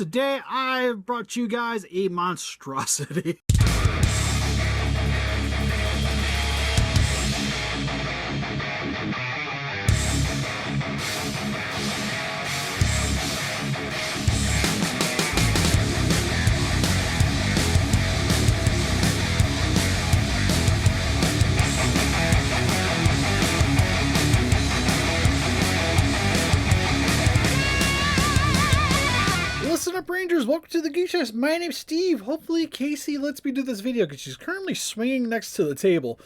today I've brought you guys a monstrosity. Listen up, Rangers. Welcome to the Geek. My name's Steve. Hopefully Casey lets me do this video because she's currently swinging next to the table.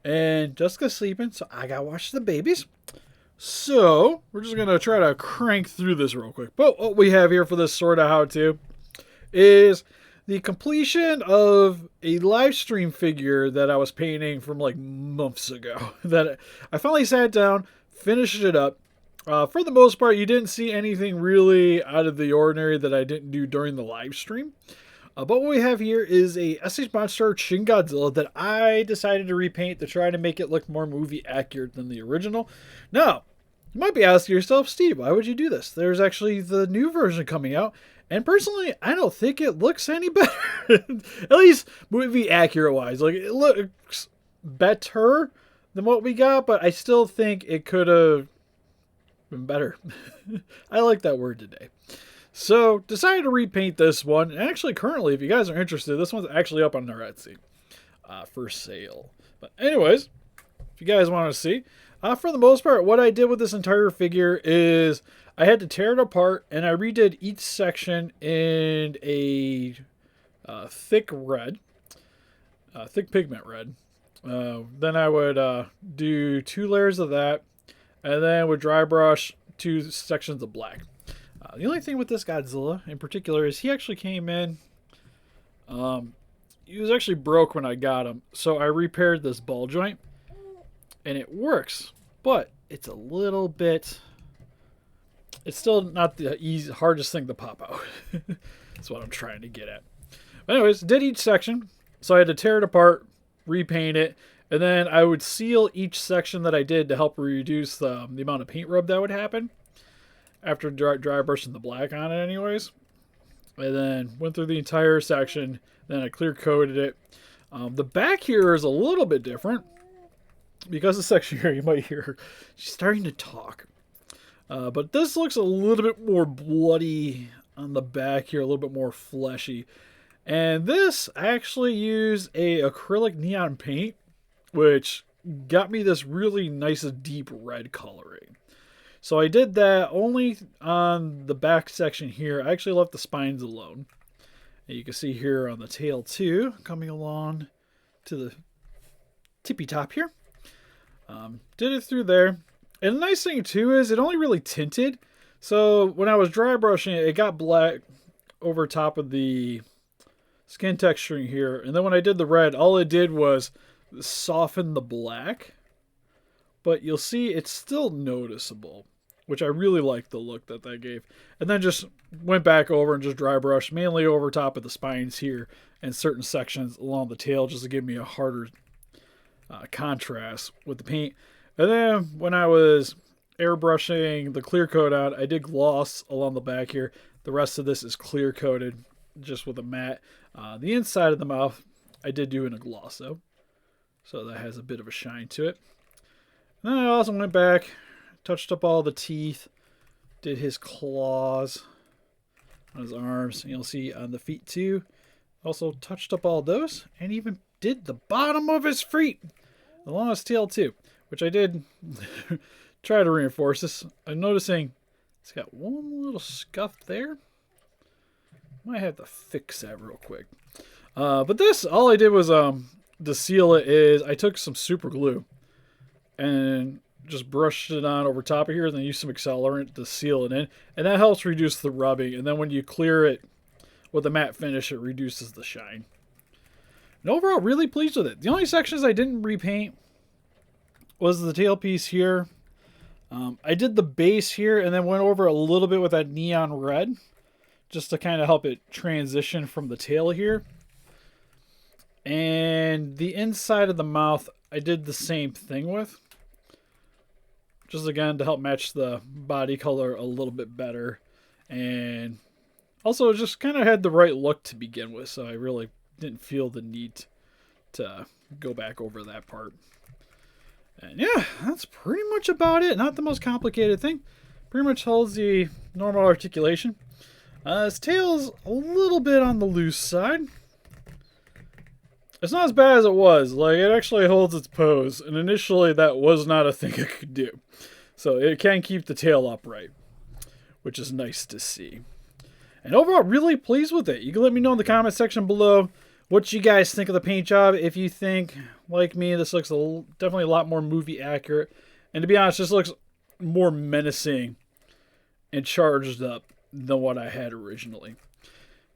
And Jessica's sleeping, so I gotta watch the babies. So, we're just gonna try to crank through this real quick. But what we have here for this sort of how-to is the completion of a live stream figure that I was painting from like months ago. That I finally sat down, finished it up. For the most part, you didn't see anything really out of the ordinary that I didn't do during the live stream. But what we have here is a SH MonsterArts Shin Godzilla that I decided to repaint to try to make it look more movie accurate than the original. Now, you might be asking yourself, Steve, why would you do this? There's actually the new version coming out. And personally, I don't think it looks any better. At least movie accurate wise. Like, it looks better than what we got, but I still think it could have been better. I like that word today. So, decided to repaint this one. And actually, currently, if you guys are interested, this one's actually up on our Etsy for sale. But anyways, if you guys want to see, for the most part, what I did with this entire figure is I had to tear it apart, and I redid each section in a thick red, thick pigment red. Then I would do 2 layers of that, and then with dry brush, 2 sections of black. The only thing with this Godzilla in particular is he actually came in. He was actually broke when I got him, so I repaired this ball joint, and it works, but it's a little bit. It's still not the hardest thing to pop out. That's what I'm trying to get at. But anyways, did each section, so I had to tear it apart, repaint it. And then I would seal each section that I did to help reduce the amount of paint rub that would happen after dry brushing the black on it anyways. And then went through the entire section. Then I clear coated it. The back here is a little bit different. Because the section here, you might hear her. She's starting to talk. But this looks a little bit more bloody on the back here. A little bit more fleshy. And this, I actually used a acrylic neon paint, which got me this really nice deep red coloring. So I did that only on the back section here. I actually left the spines alone. And you can see here on the tail too, coming along to the tippy top here. Did it through there. And the nice thing too is it only really tinted. So when I was dry brushing it, it got black over top of the skin texturing here. And then when I did the red, all it did was soften the black, but you'll see it's still noticeable, which I really like the look that gave. And then just went back over and just dry brushed mainly over top of the spines here and certain sections along the tail just to give me a harder contrast with the paint. And then when I was airbrushing the clear coat out, I did gloss along the back here. The rest of this is clear coated just with a matte. The inside of the mouth I did do in a gloss though. So that has a bit of a shine to it. And then I also went back, touched up all the teeth, did his claws on his arms. And you'll see on the feet too. Also touched up all those and even did the bottom of his feet along his tail too, which I did try to reinforce this. I'm noticing it's got one little scuff there. Might have to fix that real quick. But this, all I did was to seal it is I took some super glue and just brushed it on over top of here and then used some accelerant to seal it in. And that helps reduce the rubbing. And then when you clear it with a matte finish, it reduces the shine. And overall, really pleased with it. The only sections I didn't repaint was the tail piece here. I did the base here and then went over a little bit with that neon red just to kind of help it transition from the tail here. And the inside of the mouth, I did the same thing with. Just again to help match the body color a little bit better. And Also, it just kind of had the right look to begin with, so I really didn't feel the need to go back over that part. And yeah, that's pretty much about it. Not the most complicated thing. Pretty much holds the normal articulation. His tail's a little bit on the loose side. It's not as bad as it was. Like, it actually holds its pose. And initially, that was not a thing it could do. So it can keep the tail upright, which is nice to see. And overall, really pleased with it. You can let me know in the comment section below what you guys think of the paint job. If you think, like me, this looks definitely a lot more movie accurate. And to be honest, this looks more menacing and charged up than what I had originally.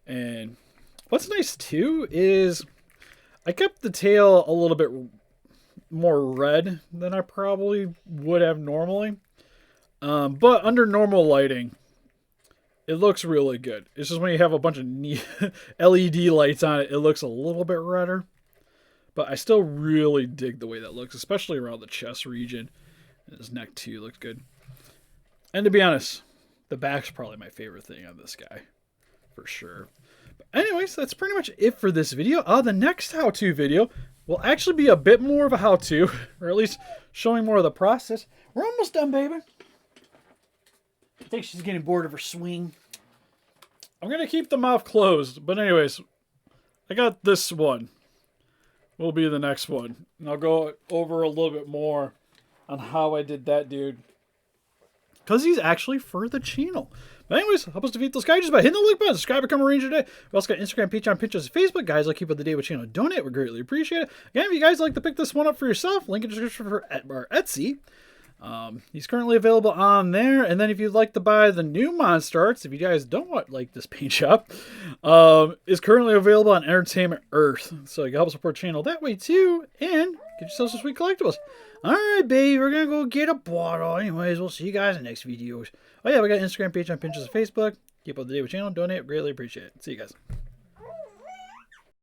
And what's nice too is I kept the tail a little bit more red than I probably would have normally. But under normal lighting, it looks really good. It's just when you have a bunch of LED lights on it, it looks a little bit redder. But I still really dig the way that looks, especially around the chest region. And his neck too looks good. And to be honest, the back's probably my favorite thing on this guy, for sure. But anyways, that's pretty much it for this video. The next how-to video will actually be a bit more of a how-to, or at least showing more of the process. We're almost done, baby. I think she's getting bored of her swing. I'm going to keep the mouth closed. But anyways, I got this one. Will be the next one. And I'll go over a little bit more on how I did that dude. Because he's actually for the channel. But anyways, help us defeat those guys just by hitting the like button. Subscribe, become a ranger today. We also got Instagram, Patreon, Pinterest, Facebook. Guys, like keep up to date with channel. Donate. We greatly appreciate it. Again, if you guys like to pick this one up for yourself, link in the description for our Etsy. He's currently available on there. And then if you'd like to buy the new MonsterArts, if you guys don't want like this paint shop, is currently available on Entertainment Earth. So you can help support the channel that way too. And get yourself some sweet collectibles. Alright, baby, we're gonna go get a bottle. Anyways, we'll see you guys in the next videos. Oh yeah, we got Instagram, Patreon, Pinterest, and Facebook. Keep up to date with the channel. Donate. Greatly appreciate it. See you guys.